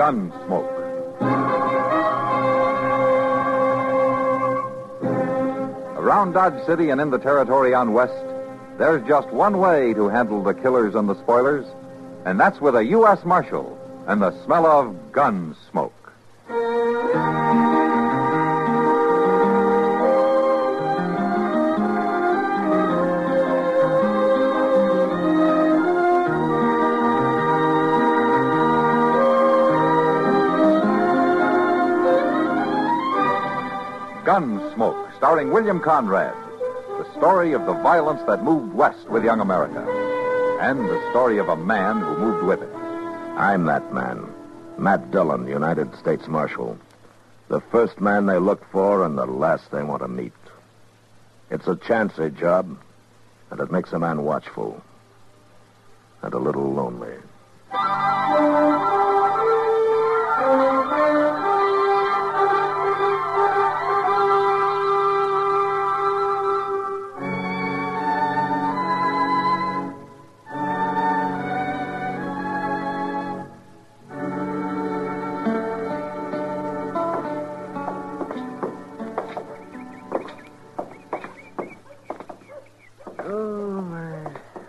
Gunsmoke. Around Dodge City and in the territory on West, there's just one way to handle the killers and the spoilers, and that's with a U.S. Marshal and the smell of Gunsmoke. Gunsmoke, starring William Conrad. The story of the violence that moved west with young America. And the story of a man who moved with it. I'm that man. Matt Dillon, United States Marshal. The first man they look for and the last they want to meet. It's a chancy job, and it makes a man watchful. And a little lonely.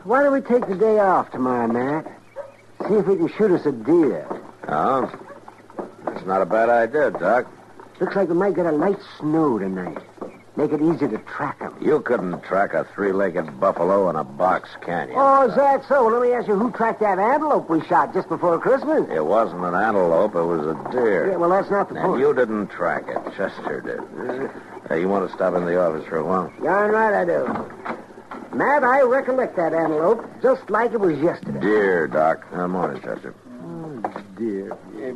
Why don't we take the day off tomorrow, Matt? See if we can shoot us a deer. Oh? That's not a bad idea, Doc. Looks like we might get a light snow tonight. Make it easy to track them. You couldn't track a three-legged buffalo in a box, can you? Oh, is that so? Well, let me ask you, who tracked that antelope we shot just before Christmas? It wasn't an antelope, it was a deer. Yeah, well, that's not the And point. you didn't track it. Chester did. Hey, you want to stop in the office for a while? Darn right I do. Matt, I recollect that antelope just like it was yesterday. Deer, Doc. Morning, Chester. Oh, dear. Yeah,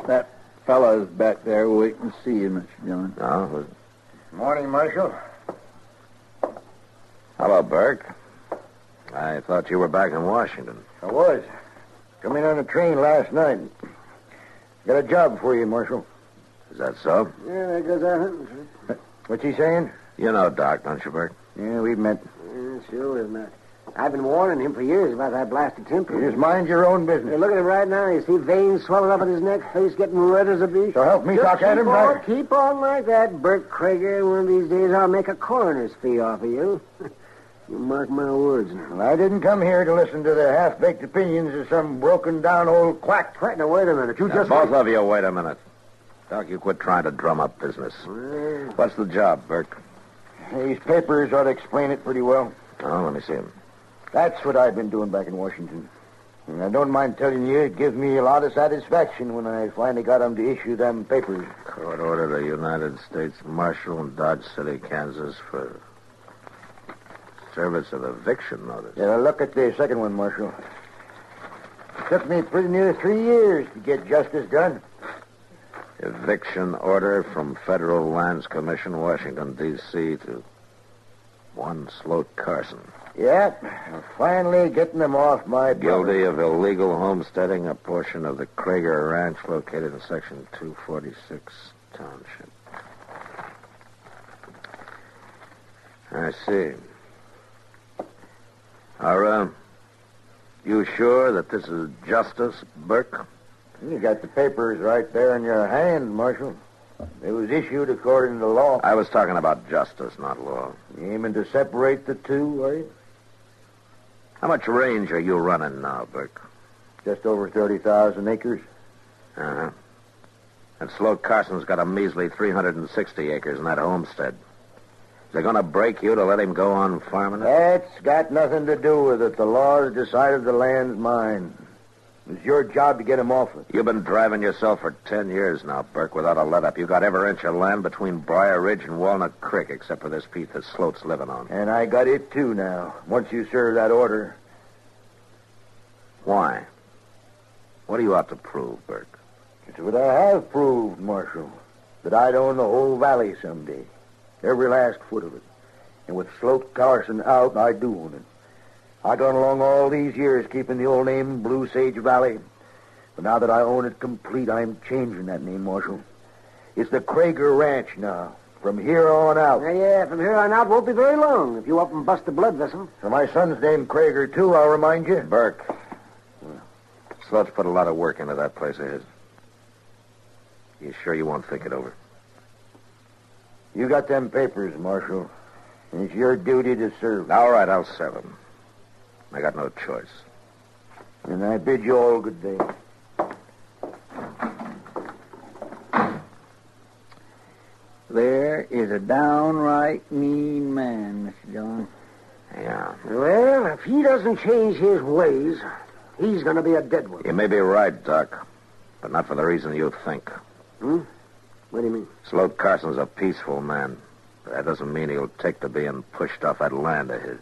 that fellow's back there waiting to see you, Mr. Dillon. Oh, Morning, Marshal. hello, Burke. I thought you were back in Washington. I was. Come in on a train last night. Got a job for you, Marshal. Is that so? Yeah, there goes our hunting. What's he saying? You know Doc, don't you, Burke? Yeah, we've met. Yeah, sure, Matt. I've been warning him for years about that blasted temper. You just mind your own Hey, business. look at him right now. You see veins swelling up in his neck, face getting red as a beet. So help me Just talk at him, right? Keep on like that, Burke Cragar. One of these days I'll make a coroner's fee off of you. You mark my words now. Well, I didn't come here to listen to the half-baked opinions of some broken-down old quack. Now, wait a minute. You Now, just... both of you, wait a minute. Doc, you quit trying to drum up business. Well, What's the job, Burke? These papers ought to explain it pretty well. Oh, let me see him. That's what I've been doing back in Washington. And I don't mind telling you, it gives me a lot of satisfaction when I finally got them to issue them papers. Court order the United States Marshal in Dodge City, Kansas for service of eviction notice. Yeah, look at the second one, Marshal. It took me pretty near 3 years to get justice done. Eviction order from Federal Lands Commission, Washington, D.C. to one Sloat Carson. Yep, finally getting them off my Guilty of illegal homesteading a portion of the Cragar Ranch located in Section 246 Township. I see. Are, you sure that this is justice, Burke? You got the papers right there in your hand, Marshal. It was issued according to law. I was talking about justice, not law. You aiming to separate the two, are you? How much range are you running now, Burke? Just over 30,000 acres. Uh-huh. And Sloat Carson's got a measly 360 acres in that homestead. Is they going to break you to let him go on farming it? That's got nothing to do with it. The law has decided the land's mine. It's your job to get him off it. You've been driving yourself for 10 years now, Burke, without a let-up. You got every inch of land between Briar Ridge and Walnut Creek, except for this piece that Sloat's living on. And I got it, too, now, once you serve that order. Why? What do you have to prove, Burke? It's what I have proved, Marshal. That I'd own the whole valley someday. Every last foot of it. And with Sloat Carson out, I do own it. I gone along all these years keeping the old name Blue Sage Valley. But now that I own it complete, I'm changing that name, Marshal. It's the Cragar Ranch now. From here on out. Yeah, from here on out won't be very long if you up and bust a blood vessel. So my son's named Cragar, too, I'll remind you. Burke. Sloat's put a lot of work into that place of his. You sure you won't think it over? You got them papers, Marshal. And it's your duty to serve. All right, I'll serve him. I got no choice. And I bid you all good day. There is a downright mean man, Mr. Dillon. Yeah. Well, if he doesn't change his ways, he's going to be a dead one. You may be right, Doc, but not for the reason you think. Hmm? What do you mean? Sloat Carson's a peaceful man, but that doesn't mean he'll take to being pushed off that land of his.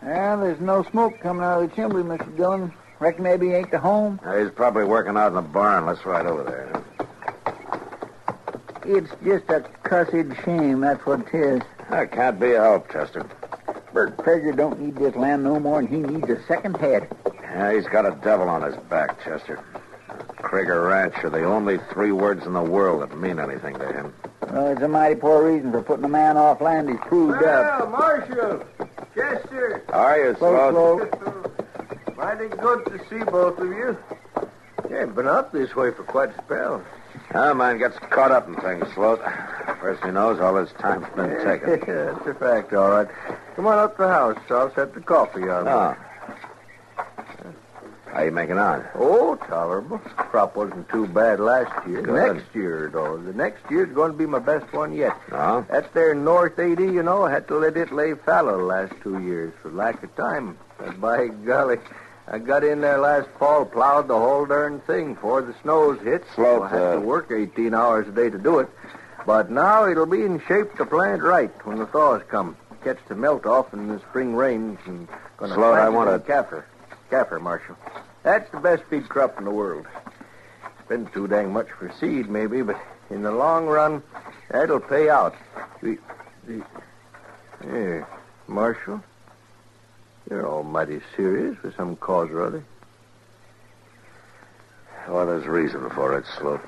Well, there's no smoke coming out of the chimney, Mr. Dillon. Reckon maybe he ain't to home. He's probably working out in the barn. Let's ride over there. It's just a cussed shame, that's what it is. That can't be a help, Chester. Burke Cragar don't need this land no more, and he needs a second head. Yeah, he's got a devil on his back, Chester. Cragar Ranch are the only 3 words in the world that mean anything to him. Well, it's a mighty poor reason for putting a man off land he's proved up. Marshal! Chester! How are you, Sloat? Mighty good to see both of you. You ain't been up this way for quite a spell. Ah, man gets caught up in things, Sloat. First he knows, all his time's been taken. That's a fact, all right. Come on up to the house. I'll set the coffee on. Ah. How you making on? Oh, tolerable. Crop wasn't too bad last year. Good. Next year, though. The next year's going to be my best one yet. No? That's there north 80, you know. I had to let it lay fallow the last 2 years for lack of time. But by golly, I got in there last fall, plowed the whole darn thing before the snows hit. Sloat, I had to work 18 hours a day to do it. But now it'll be in shape to plant right when the thaws come. Catch the melt off in the spring rains and gonna Sloat, plant I it want in to... Kaffir, Marshal. That's the best feed crop in the world. Been too dang much for seed, maybe, but in the long run, that'll pay out. Here, Marshal, you're almighty serious for some cause or other. Well, there's reason for it, Sloat.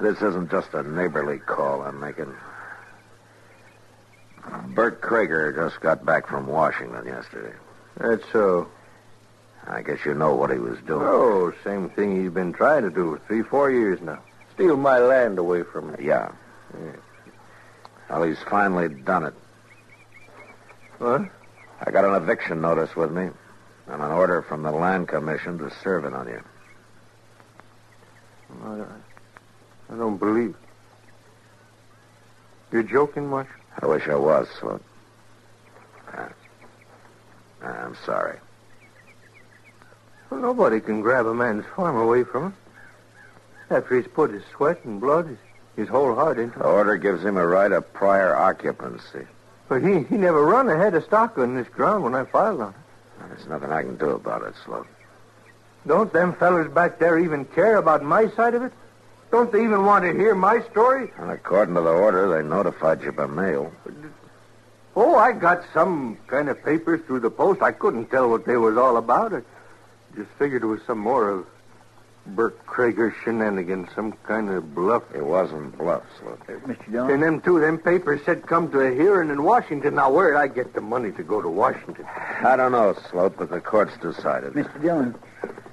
This isn't just a neighborly call I'm making. Burke Cragar just got back from Washington yesterday. That's so. I guess you know what he was doing. Oh, same thing he's been trying to do for 3-4 years now. Steal my land away from me. Yeah. Well, he's finally done it. What? I got an eviction notice with me and an order from the Land Commission to serve it on you. I don't believe it. You're joking, Marshal? I wish I was, Sloat. I'm sorry. Well, nobody can grab a man's farm away from him. After he's put his sweat and blood, his whole heart into The it. order gives him a right of prior occupancy. But he never run a head of stock on this ground when I filed on it. There's nothing I can do about it, Sloat. Don't them fellers back there even care about my side of it? Don't they even want to hear my story? And according to the order, they notified you by mail. Oh, I got some kind of papers through the post. I couldn't tell what they was all about. I just figured it was some more of Burke Cragar shenanigans, some kind of bluff. It wasn't bluff, Sloat. Mr. Dillon? And them papers said come to a hearing in Washington. Now, where'd I get the money to go to Washington? I don't know, Sloat, but the court's decided. Mr. Dillon,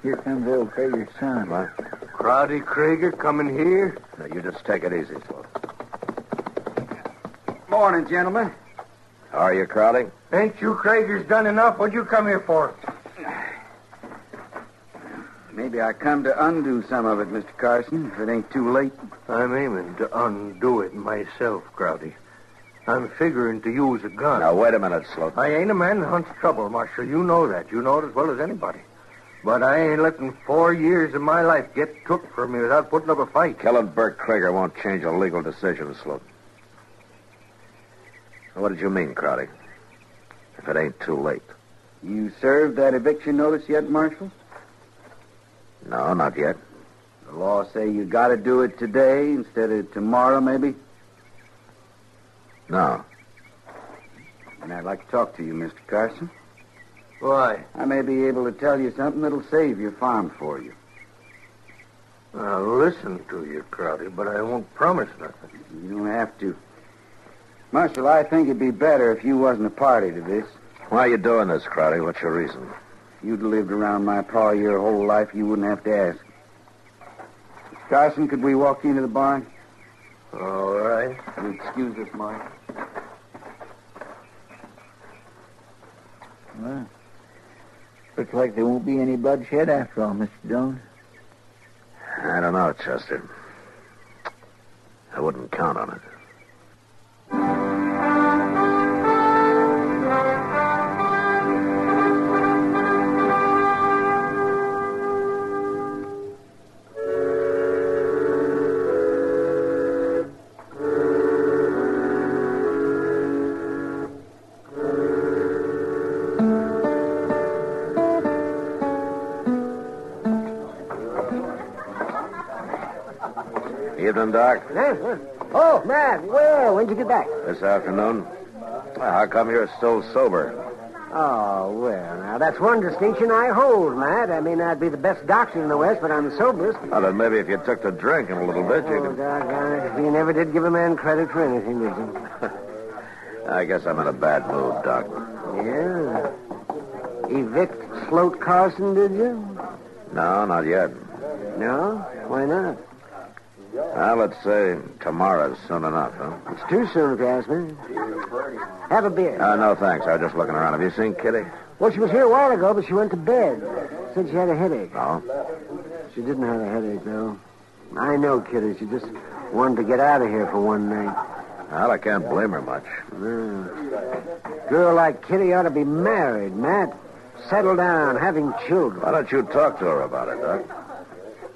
here comes old Cragar's son. What? Crowdy Cragar coming here? Now, you just take it easy, Sloat. Morning, gentlemen. How are you, Crowdy? Ain't you Cragars done enough? What'd you come here for? Maybe I come to undo some of it, Mr. Carson, if it ain't too late. I'm aiming to undo it myself, Crowdy. I'm figuring to use a gun. Now, wait a minute, Sloat. I ain't a man that hunts trouble, Marshal. You know that. You know it as well as anybody. But I ain't letting 4 years of my life get took from me without putting up a fight. Killing Burke Cragar won't change a legal decision, Sloat. What did you mean, Crowdy? If it ain't too late. You served that eviction notice yet, Marshal? No, not yet. The law say you got to do it today instead of tomorrow, maybe? No. And I'd like to talk to you, Mr. Carson. Why? I may be able to tell you something that'll save your farm for you. I'll listen to you, Crowdy, but I won't promise nothing. You don't have to. Marshal, I think it'd be better if you wasn't a party to this. Why are you doing this, Crowdy? What's your reason? If you'd lived around my pa your whole life, you wouldn't have to ask. Mr. Carson, could we walk you into the barn? All right. You excuse us, Mark. Well, looks like there won't be any bloodshed after all, Mr. Jones. I don't know, Chester. I wouldn't count on it. Evening, Doc. Oh, Matt, well, when'd you get back? This afternoon. Well, how come you're still sober? Oh, well, now, that's one distinction I hold, Matt. I may not be the best doctor in the West, but I'm the soberest. Well, then maybe if you took to drinking a little bit, you Oh, could... doggone it. You never did give a man credit for anything, did you? I guess I'm in a bad mood, Doc. Yeah. Evict Sloat Carson, did you? No, not yet. No? Why not? Well, let's say tomorrow's soon enough, huh? It's too soon, if you ask me. Have a beer. No, thanks. I was just looking around. Have you seen Kitty? Well, she was here a while ago, but she went to bed. Said she had a headache. No? She didn't have a headache, though. I know, Kitty. She just wanted to get out of here for one night. Well, I can't blame her much. Girl like Kitty ought to be married, Matt. Settle down, having children. Why don't you talk to her about it, Doc?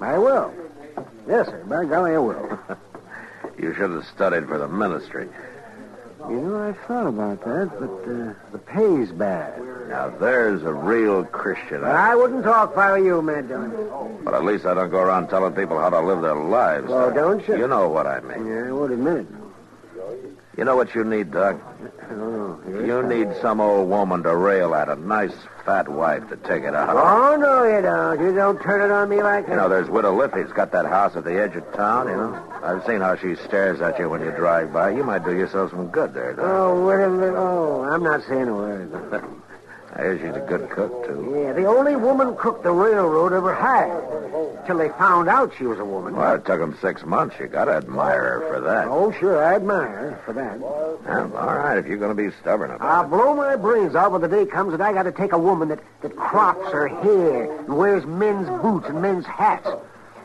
I will. Yes, sir. By golly, I will. You should have studied for the ministry. You know, I thought about that, but the pay's bad. Now, there's a real Christian. I wouldn't talk if I were you, Matt Dillon. But at least I don't go around telling people how to live their lives. Oh, don't you? You know what I mean. Yeah, I would admit it. You know what you need, Doc? Oh, You need some old woman to rail at, a nice fat wife to take it out. Oh, no, you don't. You don't turn it on me like that. You know, there's Widow Liffey's got that house at the edge of town, you know. I've seen how she stares at you when you drive by. You might do yourself some good there, Doc. Oh, whatever. Oh, I'm not saying a word. I hear she's a good cook, too. Yeah, the only woman cook the railroad ever hired. Till they found out she was a woman. Well, it took them 6 months. You got to admire her for that. Oh, sure, I admire her for that. Well, all right, if you're going to be stubborn about I'll blow my brains out when the day comes that I got to take a woman that crops her hair and wears men's boots and men's hats.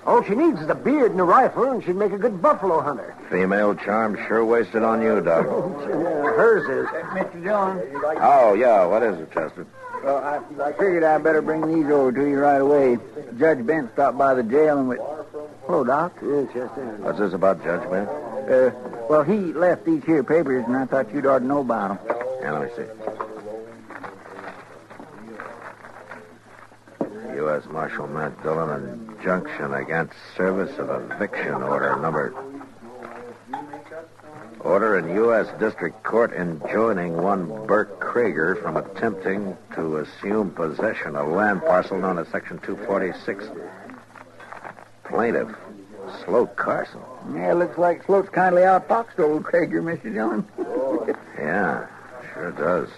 All she needs is a beard and a rifle, and she'd make a good buffalo hunter. it. Female charm sure wasted on you, Doc. Hers is. Mr. Jones? Oh, yeah, what is it, Chester? Well, I figured I'd better bring these over to you right away. Judge Bent stopped by the jail and Hello, Doc. Yeah, Chester. What's this about, Judge Ben? Well, he left these here papers, and I thought you'd ought to know about them. Yeah, let me see. U.S. Marshal Matt Dillon, Injunction against service of eviction order Order in U.S. District Court enjoining one Burke Cragar from attempting to assume possession of land parcel known as Section 246. Plaintiff, Sloat Carson. Yeah, looks like Sloat's kindly outfoxed old Cragar, Mr. Jones. Yeah, sure does.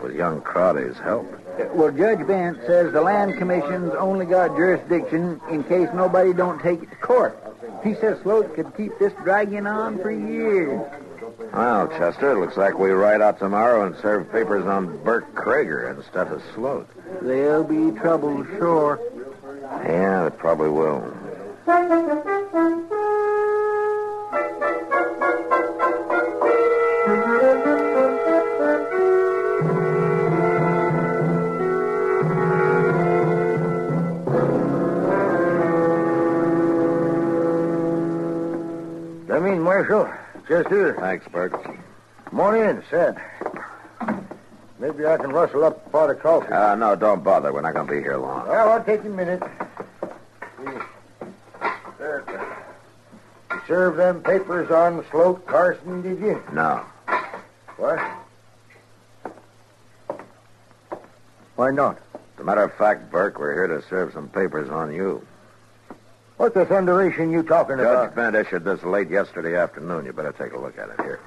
With young Crowdy's help. Well, Judge Bent says the Land Commission's only got jurisdiction in case nobody don't take it to court. He says Sloat could keep this dragging on for years. Well, Chester, it looks like we ride out tomorrow and serve papers on Burke Cragar instead of Sloat. There'll be trouble, sure. Yeah, it probably will. I mean, Marshal, Chester, Thanks, Burke. come on in, Sad. Maybe I can rustle up a pot of coffee. No, don't bother. We're not going to be here long. Well, I'll take a minute. serve them papers on Sloat Carson, did you? No. What? Why not? As a matter of fact, Burke, we're here to serve some papers on you. What the thunderation you talking Judge about? Bent issued this late yesterday afternoon. You better take a look at it here.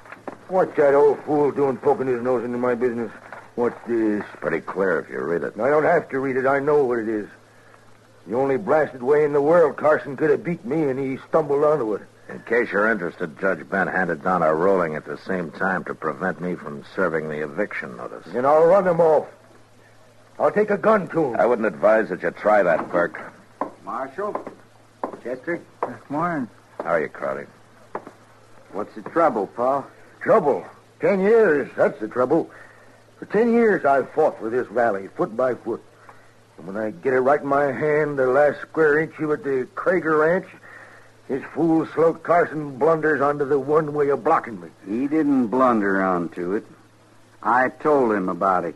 What's that old fool doing poking his nose into my business? What's this? It's pretty clear if you read it. I don't have to read it. I know what it is. The only blasted way in the world Carson could have beat me, and he stumbled onto it. In case you're interested, Judge Bent handed down our ruling at the same time to prevent me from serving the eviction notice. And I'll run him off. I'll take a gun to him. I wouldn't advise that you try that, Burke. Marshal? Chester? Good morning. How are you, Crowdy? What's the trouble, Pa? Trouble. 10 years, that's the trouble. For 10 years I've fought for this valley, foot by foot. And when I get it right in my hand, the last square inch of it, the Cragar Ranch, his fool Sloat Carson blunders onto the one way of blocking me. He didn't blunder onto it. I told him about it.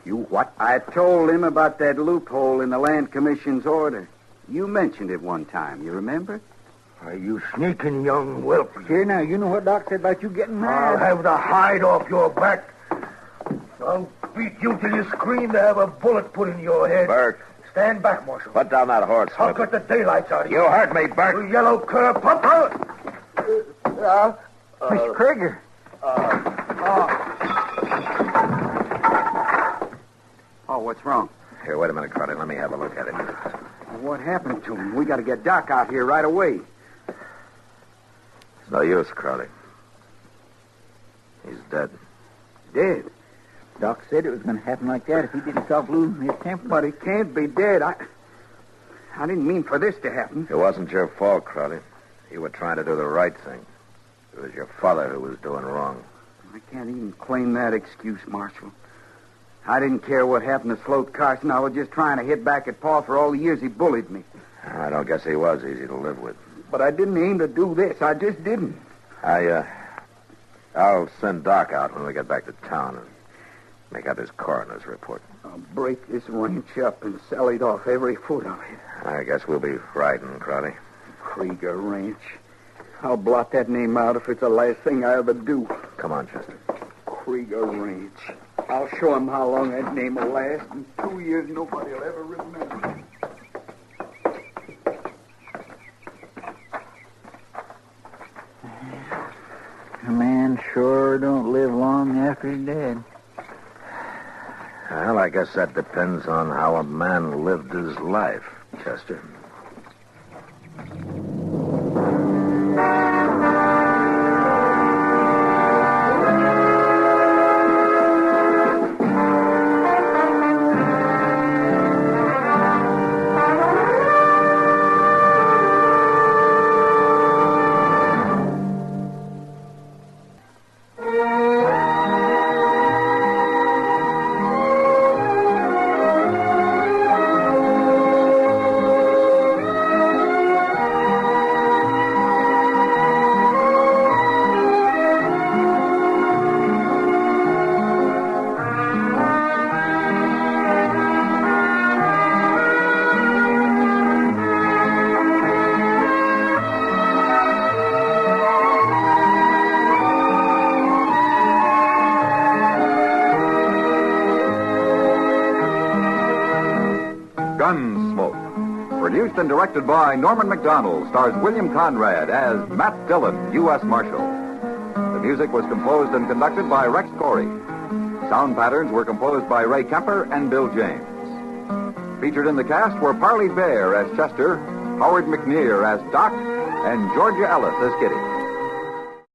You what? I told him about that loophole in the Land Commission's order. You mentioned it one time, you remember? Are you sneaking young whelp? Here now, you know what Doc said about you getting I'll mad. have the hide off your back. I'll beat you till you scream to have a bullet put in your head. Burke, Stand back, Marshal. put down that horse. I'll cut the daylights out of you. You heard me, Burke. You yellow cur pump out. Mr. Cragar. Oh, what's wrong? Here, wait a minute, Crowdy. Let me have a look at him. What happened to him? We got to get Doc out here right away. It's no use, Crowdy. He's dead. Dead? Doc said it was going to happen like that if he didn't stop losing his temper. But he can't be dead. I didn't mean for this to happen. It wasn't your fault, Crowdy. You were trying to do the right thing. It was your father who was doing wrong. I can't even claim that excuse, Marshal. I didn't care what happened to Sloat Carson. I was just trying to hit back at Pa for all the years he bullied me. I don't guess he was easy to live with. But I didn't aim to do this. I just didn't. I'll send Doc out when we get back to town and make out his coroner's report. I'll break this ranch up and sell it off, every foot of it. I guess we'll be riding, Crowdy. Cragar Ranch. I'll blot that name out if it's the last thing I ever do. Come on, Chester. Cragar Ranch. I'll show him how long that name will last. In 2 years, nobody will ever remember. A man sure don't live long after he's dead. Well, I guess that depends on how a man lived his life, Chester. Gunsmoke. Produced and directed by Norman McDonald, stars William Conrad as Matt Dillon, U.S. Marshal. The music was composed and conducted by Rex Corey. Sound patterns were composed by Ray Kemper and Bill James. Featured in the cast were Parley Bear as Chester, Howard McNear as Doc, and Georgia Ellis as Kitty.